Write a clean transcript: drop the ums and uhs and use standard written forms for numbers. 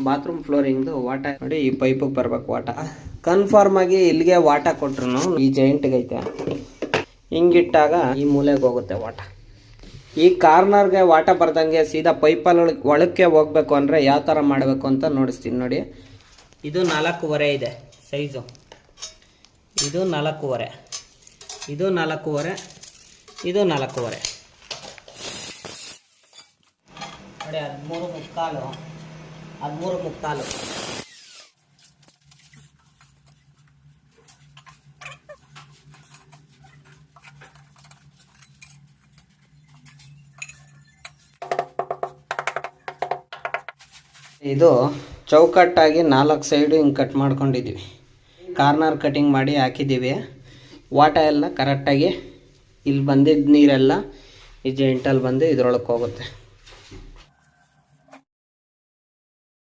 Bathroom ಫ್ಲೋರಿಂಗ್ದು ವಾಟ ನೋಡಿ, ಈ ಪೈಪಿಗೆ ಬರ್ಬೇಕು ವಾಟ. ಕನ್ಫರ್ಮ್ ಆಗಿ ಇಲ್ಲಿಗೆ ವಾಟ ಕೊಟ್ರು ಈ ಜಾಯಿಂಟ್ಗೆ ಐತೆ, ಹಿಂಗಿಟ್ಟಾಗ ಈ ಮೂಲೆಗೆ ಹೋಗುತ್ತೆ ವಾಟ. ಈ ಕಾರ್ನರ್ಗೆ ವಾಟ ಬರ್ದಂಗೆ ಸೀದಾ ಪೈಪಲ್ಲಿ ಒಳಕ್ಕೆ ಹೋಗ್ಬೇಕು ಅಂದರೆ ಯಾವ ಥರ ಮಾಡಬೇಕು ಅಂತ ನೋಡಿಸ್ತೀನಿ ನೋಡಿ. ಇದು 4.5 ಇದೆ ಸೈಜು, ಇದು 4.5, ಇದು 4.5, ಇದು 4.5 ನೋಡಿ. 13.75, 13.75. ಇದು ಚೌಕಟ್ಟಾಗಿ 4 ಸೈಡು ಹಿಂಗೆ ಕಟ್ ಮಾಡ್ಕೊಂಡಿದ್ದೀವಿ. ಕಾರ್ನರ್ ಕಟಿಂಗ್ ಮಾಡಿ ಹಾಕಿದ್ದೀವಿ. ವಾಟ ಎಲ್ಲ ಕರೆಕ್ಟಾಗಿ ಇಲ್ಲಿ ಬಂದಿದ್ದ ನೀರೆಲ್ಲ ಈ ಜಾಯಿಂಟಲ್ಲಿ ಬಂದು ಇದ್ರೊಳಗೆ ಹೋಗುತ್ತೆ.